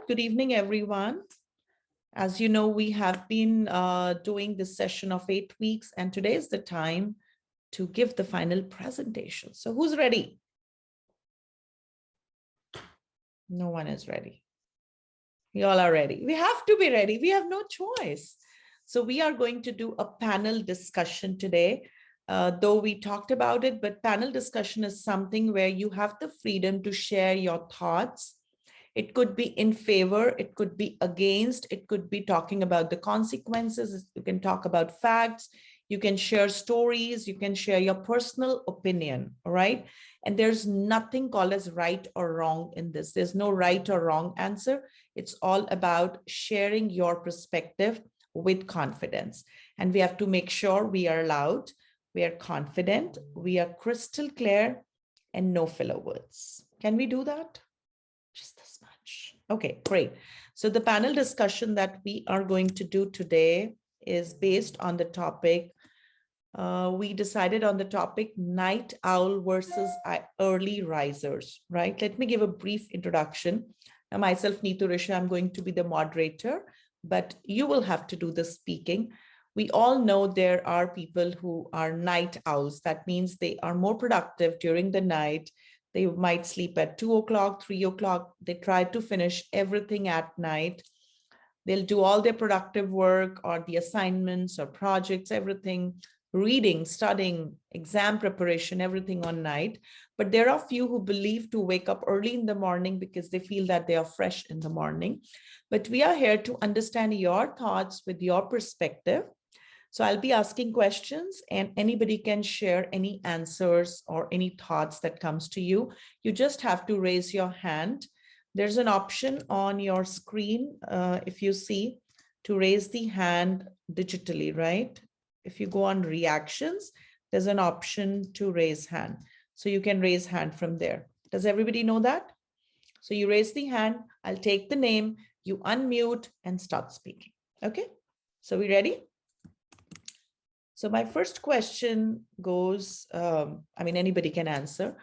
Good evening, everyone. As you know, we have been doing this session of 8 weeks, and today is the time to give the final presentation. So who's ready? No one is ready. You all are ready. We have to be ready. We have no choice. So we are going to do a panel discussion today. Though we talked about it, but panel discussion is something where you have the freedom to share your thoughts. It could be in favor, it could be against, it could be talking about the consequences. You can talk about facts, you can share stories, you can share your personal opinion, all right? And there's nothing called as right or wrong in this. There's no right or wrong answer. It's all about sharing your perspective with confidence. And we have to make sure we are loud, we are confident, we are crystal clear, and no filler words. Can we do that? Just this much. Okay, great. So the panel discussion that we are going to do today is based on the topic. We decided on the topic night owl versus early risers, right? Let me give a brief introduction. Now, myself, Neetu Risha, I'm going to be the moderator, but you will have to do the speaking. We all know there are people who are night owls. That means they are more productive during the night. They might sleep at 2 o'clock, 3 o'clock. They try to finish everything at night. They'll do all their productive work or the assignments or projects, everything, reading, studying, exam preparation, everything on night. But there are few who believe to wake up early in the morning because they feel that they are fresh in the morning. But we are here to understand your thoughts with your perspective. So I'll be asking questions and anybody can share any answers or any thoughts that comes to you. You just have to raise your hand. There's an option on your screen, if you see, to raise the hand digitally, right? If you go on reactions, there's an option to raise hand. So you can raise hand from there. Does everybody know that? So you raise the hand, I'll take the name, you unmute and start speaking. Okay, so we ready? So my first question goes, anybody can answer.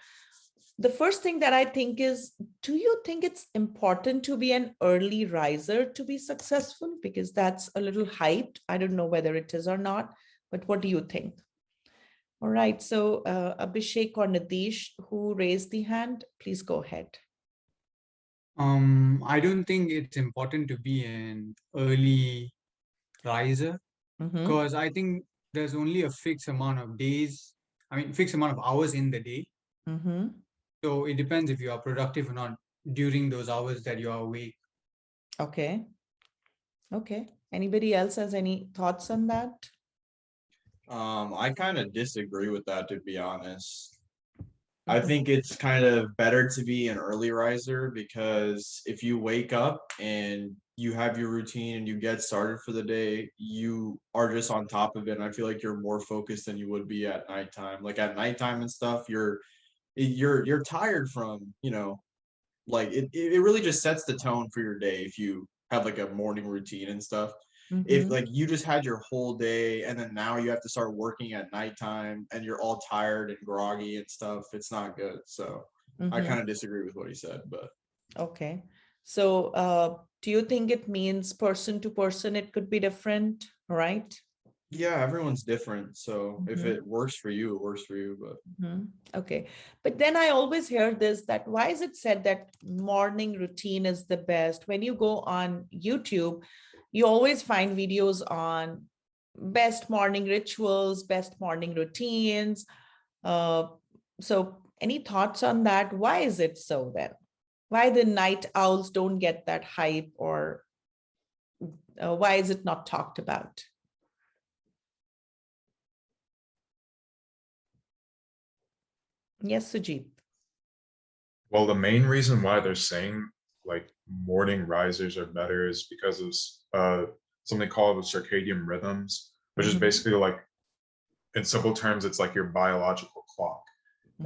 The first thing that I think is, do you think it's important to be an early riser to be successful? Because that's a little hyped. I don't know whether it is or not, but what do you think? All right, so Abhishek or Nitish, who raised the hand, please go ahead. I don't think it's important to be an early riser because I think there's only a fixed amount of days, fixed amount of hours in the day. So it depends if you are productive or not during those hours that you are awake. Okay. Okay. Anybody else has any thoughts on that? I kind of disagree with that, to be honest. I think it's kind of better to be an early riser because if you wake up and you have your routine and you get started for the day, you are just on top of it. And I feel like you're more focused than you would be at nighttime. Like at nighttime and stuff, you're tired from, like it really just sets the tone for your day if you have like a morning routine and stuff. If like you just had your whole day and then now you have to start working at nighttime and you're all tired and groggy and stuff, it's not good. So I kind of disagree with what he said, but okay. So do you think it means person to person it could be different, right? Yeah, everyone's different. So if it works for you, it works for you. But okay. But then I always hear this, that why is it said that morning routine is the best? When you go on YouTube, you always find videos on best morning rituals, best morning routines. So any thoughts on that? Why is it so then? Why the night owls don't get that hype, or why is it not talked about? Yes, Sujit. Well, the main reason why they're saying like morning risers are better is because of something called the circadian rhythms, which is basically like, in simple terms, it's like your biological clock.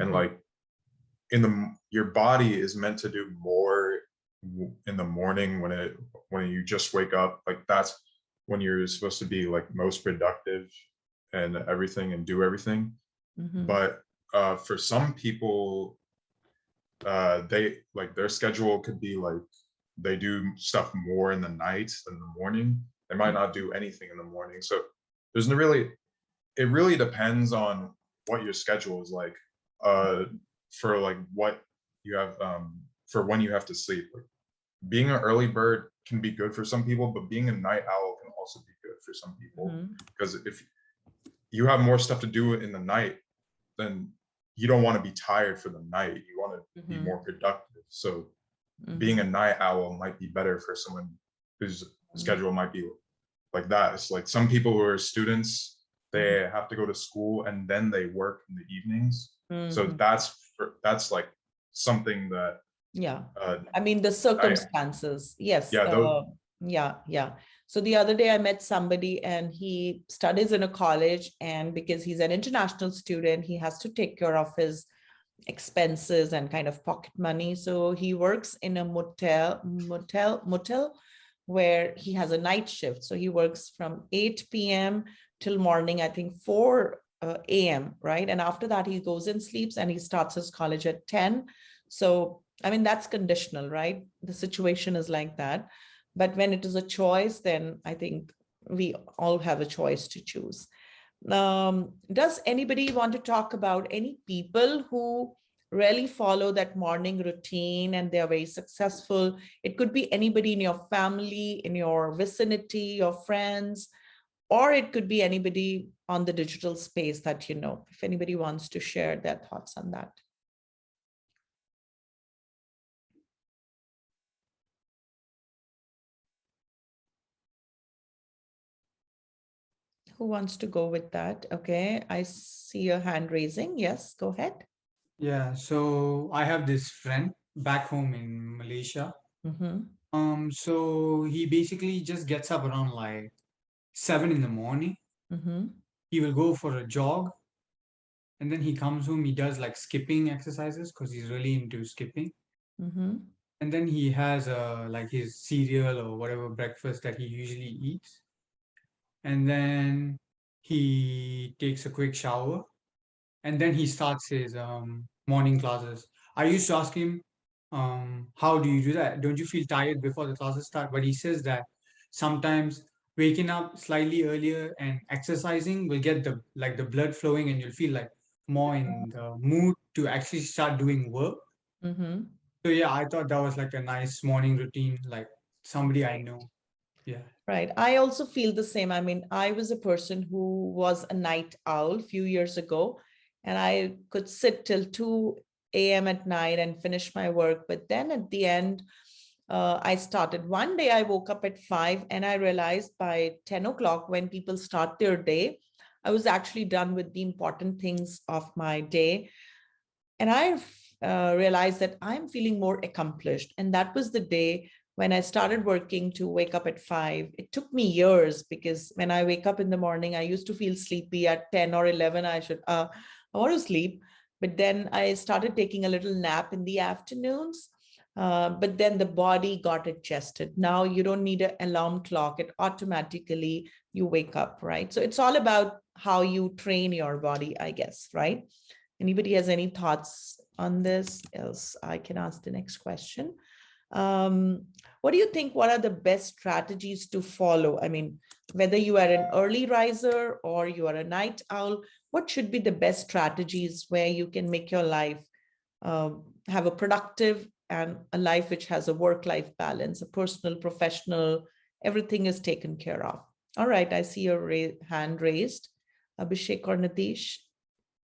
And like your body is meant to do more in the morning when you just wake up. Like that's when you're supposed to be like most productive and everything and do everything. But for some people, they like their schedule could be like they do stuff more in the night than the morning. They might not do anything in the morning. So there's no really, it really depends on what your schedule is like, for like what you have, for when you have to sleep. Like, being an early bird can be good for some people, but being a night owl can also be good for some people. Because if you have more stuff to do in the night, then you don't want to be tired for the night. You want to be more productive. So being a night owl might be better for someone whose schedule might be like that. It's like some people who are students, they have to go to school and then they work in the evenings. So that's like something that, yeah, I mean, the circumstances. Yes. Yeah. So the other day I met somebody and he studies in a college, and because he's an international student, he has to take care of his expenses and kind of pocket money. So he works in a motel where he has a night shift. So he works from 8 p.m. till morning, I think 4 a.m. right? And after that, he goes and sleeps, and he starts his college at 10. So, I mean, that's conditional, right? The situation is like that. But when it is a choice, then I think we all have a choice to choose. Does anybody want to talk about any people who really follow that morning routine and they are very successful? It could be anybody in your family, in your vicinity, your friends, or it could be anybody on the digital space that you know. If anybody wants to share their thoughts on that. Who wants to go with that? Okay, I see your hand raising. Yes, go ahead. Yeah, so I have this friend back home in Malaysia. So he basically just gets up around like 7 in the morning. He will go for a jog, and then he comes home. He does like skipping exercises because he's really into skipping. And then he has like his cereal or whatever breakfast that he usually eats. And then he takes a quick shower, and then he starts his morning classes. I used to ask him, how do you do that? Don't you feel tired before the classes start? But he says that sometimes waking up slightly earlier and exercising will get the blood flowing, and you'll feel like more in the mood to actually start doing work. So yeah, I thought that was like a nice morning routine, like somebody I know. Yeah. Right. I also feel the same. I mean, I was a person who was a night owl a few years ago, and I could sit till 2 a.m. at night and finish my work. But then at the end, I started. One day I woke up at 5 and I realized by 10 o'clock, when people start their day, I was actually done with the important things of my day. And I realized that I'm feeling more accomplished. And that was the day when I started working to wake up at 5. It took me years, because when I wake up in the morning, I used to feel sleepy at 10 or 11. I want to sleep. But then I started taking a little nap in the afternoons. But then the body got adjusted. Now you don't need an alarm clock. It automatically, you wake up, right? So it's all about how you train your body, I guess, right? Anybody has any thoughts on this? Else I can ask the next question. What do you think? What are the best strategies to follow? I mean, whether you are an early riser or you are a night owl, what should be the best strategies where you can make your life have a productive and a life which has a work-life balance, a personal, professional, everything is taken care of? All right, I see your hand raised. Abhishek or Nitish?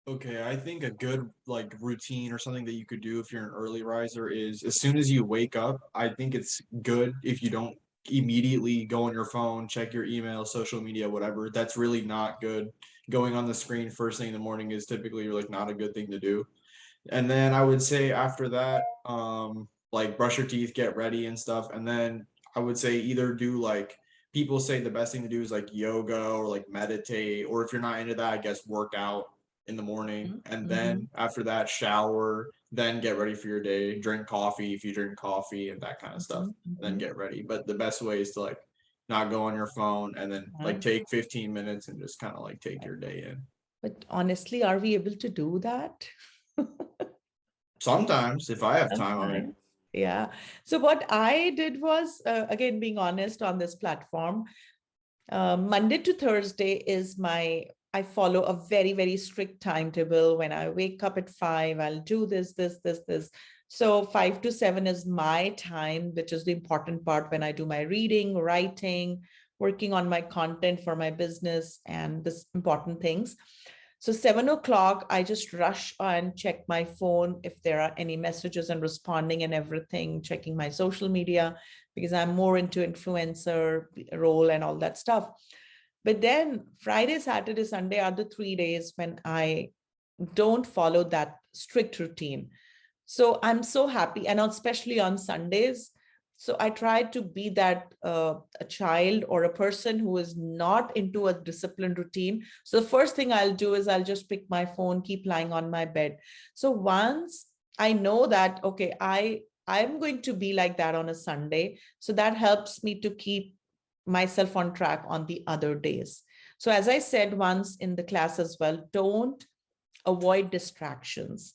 Okay, I think a good like routine or something that you could do if you're an early riser is as soon as you wake up, I think it's good if you don't immediately go on your phone, check your email, social media, whatever. That's really not good. Going on the screen first thing in the morning is typically like not a good thing to do. And then I would say after that, like brush your teeth, get ready and stuff. And then I would say either do like people say the best thing to do is like yoga or like meditate, or if you're not into that, I guess work out in the morning. And then after that, shower, then get ready for your day, drink coffee if you drink coffee and that kind of stuff, then get ready. But the best way is to like not go on your phone and then like take 15 minutes and just kind of like take your day in. But honestly, are we able to do that? Sometimes if I have time, I mean, Yeah. So what I did was, again, being honest on this platform, Monday to Thursday is I follow a very, very strict timetable. When I wake up at 5, I'll do this. So 5 to 7 is my time, which is the important part when I do my reading, writing, working on my content for my business and this important things. So 7 o'clock, I just rush and check my phone if there are any messages and responding and everything, checking my social media, because I'm more into influencer role and all that stuff. But then Friday, Saturday, Sunday are the 3 days when I don't follow that strict routine. So I'm so happy, and especially on Sundays. So I try to be that a child or a person who is not into a disciplined routine. So the first thing I'll do is I'll just pick my phone, keep lying on my bed. So once I know that, okay, I'm going to be like that on a Sunday. So that helps me to keep myself on track on the other days. So as I said once in the class as well, don't avoid distractions.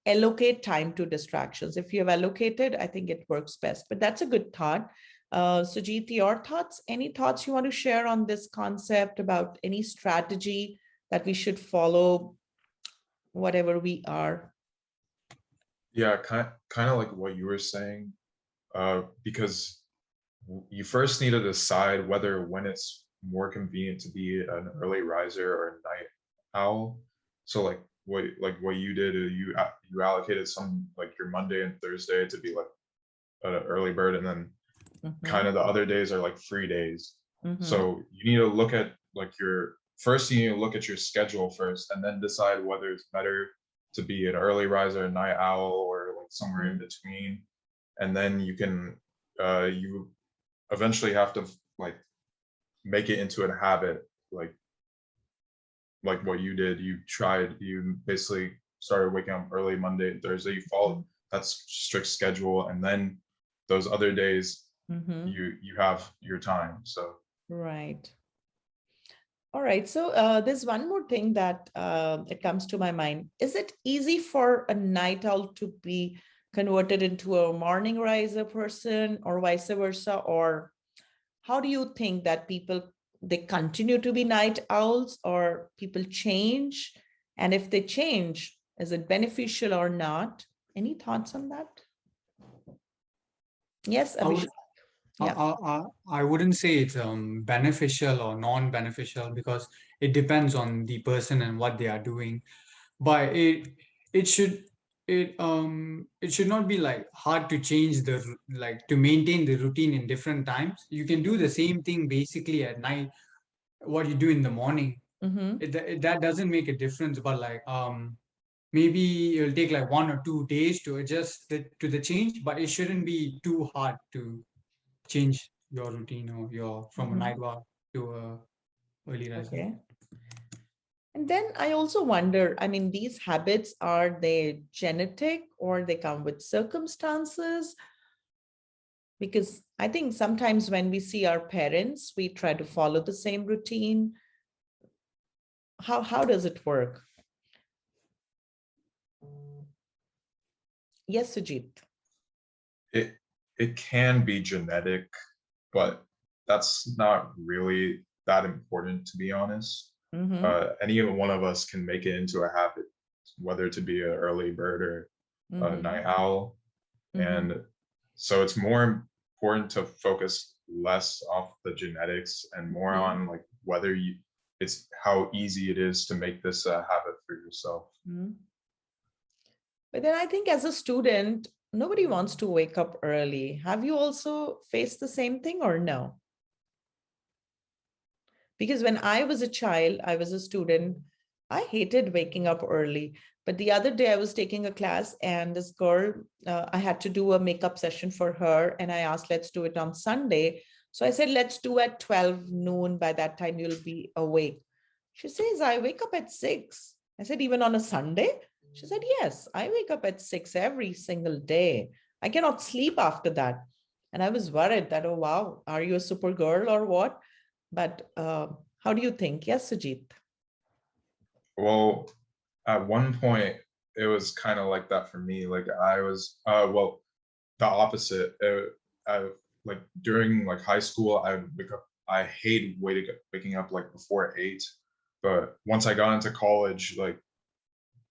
Allocate time to distractions. If you have allocated, I think it works best, but that's a good thought. Sujit, your thoughts? Any thoughts you want to share on this concept about any strategy that we should follow, whatever we are? Yeah, kind of like what you were saying, because you first need to decide when it's more convenient to be an early riser or a night owl. So like what you did, you allocated some like your Monday and Thursday to be like an early bird, and then kind of the other days are like free days. So you need to look at like you need to look at your schedule first, and then decide whether it's better to be an early riser, a night owl, or like somewhere in between. And then you can you eventually have to like make it into a habit, like what you did. You basically started waking up early Monday and Thursday. You followed that strict schedule, and then those other days you have your time. So right. All right. So there's one more thing that it comes to my mind. Is it easy for a night owl to be converted into a morning riser person, or vice versa? Or how do you think that they continue to be night owls, or people change? And if they change, is it beneficial or not? Any thoughts on that? Yes, Abhishek. Yeah. I wouldn't say it's beneficial or non-beneficial, because it depends on the person and what they are doing. But it should it should not be like hard to change to maintain the routine in different times. You can do the same thing basically at night, what you do in the morning. That doesn't make a difference, but like maybe it'll take like 1 or 2 days to adjust to the change, but it shouldn't be too hard to change your routine or from a night owl to a early riser. Okay. And then I also wonder, I mean, these habits, are they genetic or they come with circumstances? Because I think sometimes when we see our parents, we try to follow the same routine. How does it work? Yes, Sujit. it can be genetic, but that's not really that important, to be honest. Any one of us can make it into a habit, whether to be an early bird or a night owl. And so it's more important to focus less off the genetics and more on like whether it's how easy it is to make this a habit for yourself. But then I think as a student, nobody wants to wake up early. Have you also faced the same thing or no? Because when I was a child, I was a student, I hated waking up early. But the other day I was taking a class, and this girl, I had to do a makeup session for her. And I asked, let's do it on Sunday. So I said, let's do at 12 noon. By that time, you'll be awake. She says, I wake up at 6. I said, even on a Sunday? She said, yes, I wake up at 6 every single day. I cannot sleep after that. And I was worried that, oh, wow, are you a super girl or what? But how do you think? Yes, Sujit. Well, at one point, it was kind of like that for me. Like I was, well, the opposite. Like during like high school, I would wake up. I hate waking up like before 8. But once I got into college, like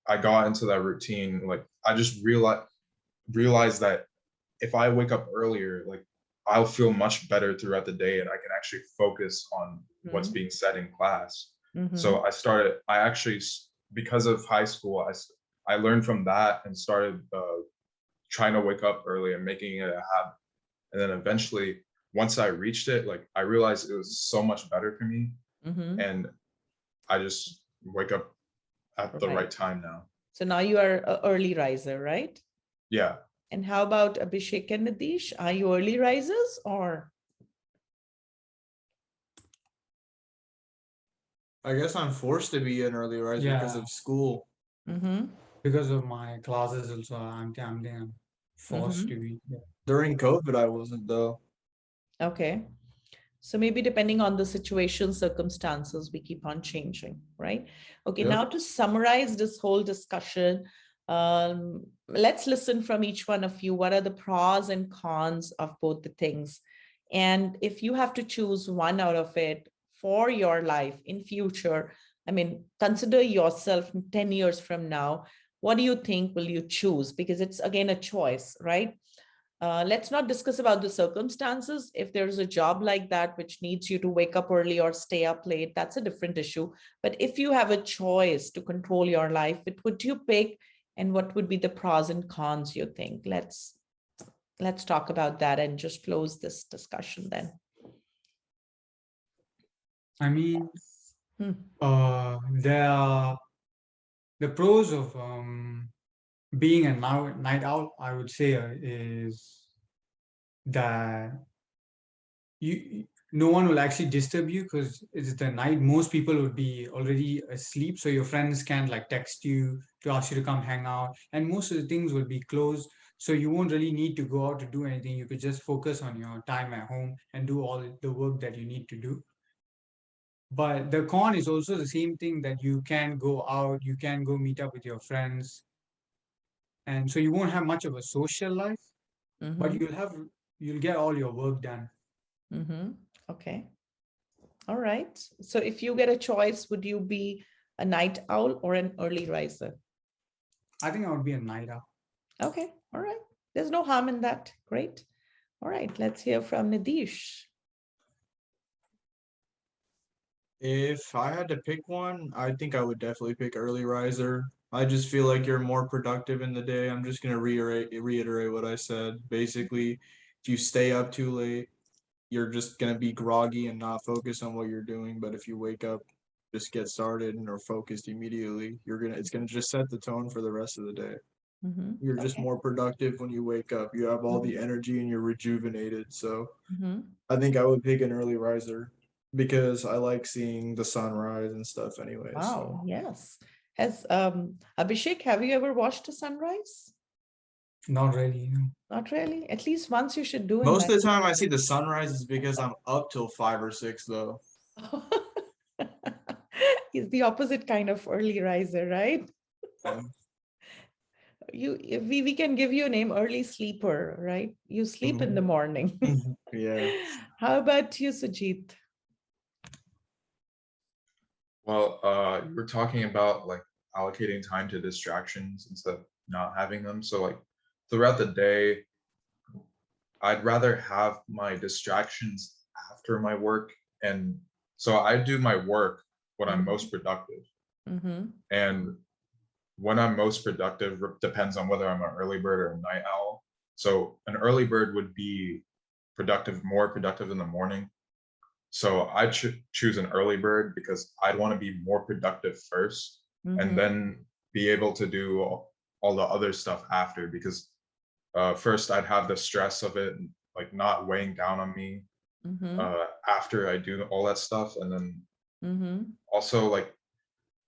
I got into that routine. Like I just realized that if I wake up earlier, like I'll feel much better throughout the day, and I can actually focus on what's being said in class. So I actually, because of high school, I learned from that and started trying to wake up early and making it a habit. And then eventually, once I reached it, like I realized it was so much better for me. And I just wake up at the right time now. So now you are an early riser, right? Yeah. And how about Abhishek and Nitish? Are you early risers or? I guess I'm forced to be an early riser because Yeah. of school. Because of my classes also, I'm forced to be. Yeah. During COVID, I wasn't though. Okay. So maybe depending on the situation, circumstances, we keep on changing, right? Okay, Yep. now to summarize this whole discussion, let's listen from each one of you. What are the pros and cons of both the things? And if you have to choose one out of it for your life in future, I mean, consider yourself 10 years from now. What do you think will you choose? Because it's again a choice, right? Let's not discuss about the circumstances. If there's a job like that which needs you to wake up early or stay up late, that's a different issue. But if you have a choice to control your life, what would you pick, and what would be the pros and cons you think? Let's talk about that and just close this discussion then. I mean, the pros of being a night owl, I would say, is that no one will actually disturb you because it's the night. Most people would be already asleep, so your friends can like text you to ask you to come hang out, and most of the things will be closed, so you won't really need to go out to do anything. You could just focus on your time at home and do all the work that you need to do. But the con is also the same thing, that you can go out, you can go meet up with your friends, and so you won't have much of a social life, but you'll get all your work done. Okay. All right. So if you get a choice, would you be a night owl or an early riser? I think I would be a night owl. Okay. All right. There's no harm in that. Great. All right. Let's hear from Nitish. If I had to pick one, I think I would definitely pick early riser. I just feel like you're more productive in the day. I'm just gonna reiterate what I said. Basically, if you stay up too late, you're just gonna be groggy and not focus on what you're doing. But if you wake up, just get started and are focused immediately, it's gonna just set the tone for the rest of the day. You're just more productive when you wake up. You have all the energy and you're rejuvenated. So I think I would pick an early riser because I like seeing the sunrise and stuff anyway. Wow, yes. Has Abhishek, have you ever watched a sunrise? Not really. No. Not really. At least once you should do it. Most of the time I see the sunrise is because I'm up till 5 or 6 though. He's the opposite kind of early riser, right? We can give you a name, early sleeper, right? You sleep in the morning. Yeah. How about you, Sujit? Well, you were talking about like allocating time to distractions instead of not having them. So like throughout the day, I'd rather have my distractions after my work. And so I do my work when I'm most productive. And when I'm most productive depends on whether I'm an early bird or a night owl. So an early bird would be more productive in the morning. So I choose an early bird because I'd want to be more productive first and then be able to do all the other stuff after, because first I'd have the stress of it like not weighing down on me after I do all that stuff. And then also like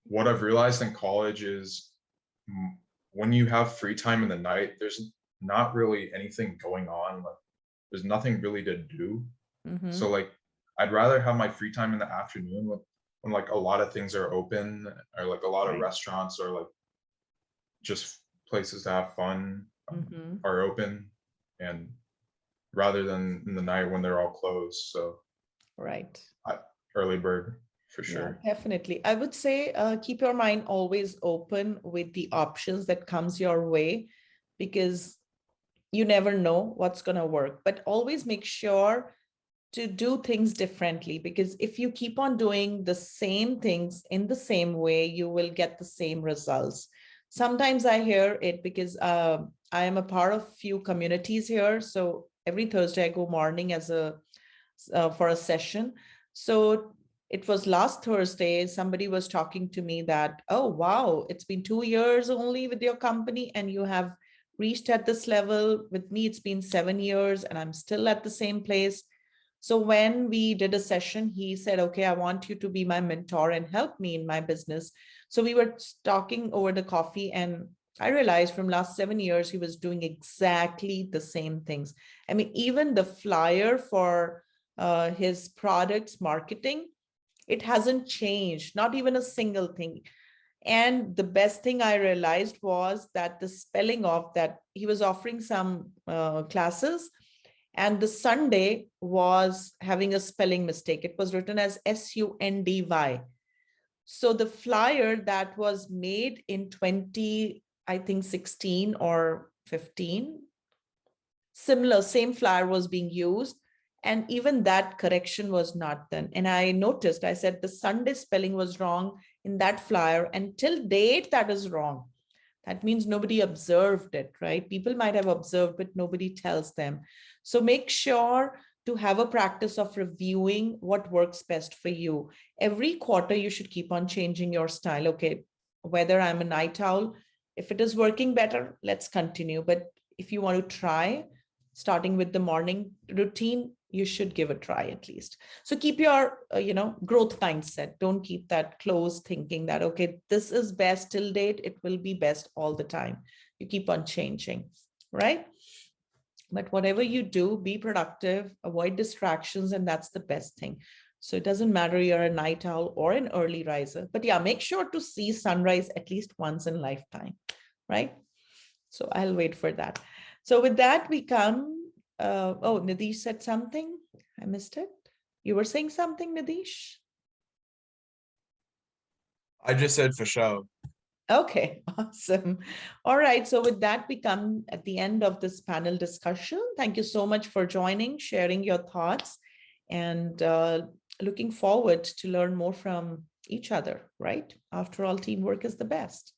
what I've realized in college is when you have free time in the night, there's not really anything going on. Like there's nothing really to do. So like I'd rather have my free time in the afternoon when like a lot of things are open, or like a lot of restaurants or like just places to have fun are open. and rather than in the night when they're all closed. So Right. early bird for Yeah, sure. definitely. I would say keep your mind always open with the options that comes your way, because you never know what's going to work, but always make sure to do things differently, because if you keep on doing the same things in the same way, you will get the same results. Sometimes I hear it because I am a part of few communities here. So every Thursday I go morning as a for a session. So it was last Thursday, somebody was talking to me that, oh, wow, it's been 2 years only with your company and you have reached at this level. With me, it's been 7 years and I'm still at the same place. So when we did a session, he said, okay, I want you to be my mentor and help me in my business. So we were talking over the coffee, and I realized from last 7 years, he was doing exactly the same things. I mean, even the flyer for his products marketing, it hasn't changed, not even a single thing. And the best thing I realized was that the spelling of that, he was offering some classes, and the Sunday was having a spelling mistake. It was written as SUNDY. So the flyer that was made in 20, I think 16 or 15, similar, same flyer was being used. And even that correction was not done. And I noticed, I said the Sunday spelling was wrong in that flyer, and till date that is wrong. That means nobody observed it, right? People might have observed, but nobody tells them. So make sure to have a practice of reviewing what works best for you. Every quarter, you should keep on changing your style. Okay, whether I'm a night owl, if it is working better, let's continue. But if you want to try, starting with the morning routine, you should give a try at least. So keep your, growth mindset. Don't keep that closed thinking that, okay, this is best till date, it will be best all the time. You keep on changing, right? But whatever you do, be productive, avoid distractions, and that's the best thing. So it doesn't matter you're a night owl or an early riser, but yeah, make sure to see sunrise at least once in lifetime, right? So I'll wait for that. So with that, we come, oh, Nidish said something. I missed it. You were saying something, Nidish? I just said for sure. Okay, awesome. All right, so with that, we come at the end of this panel discussion. Thank you so much for joining, sharing your thoughts, and looking forward to learn more from each other, right? After all, teamwork is the best.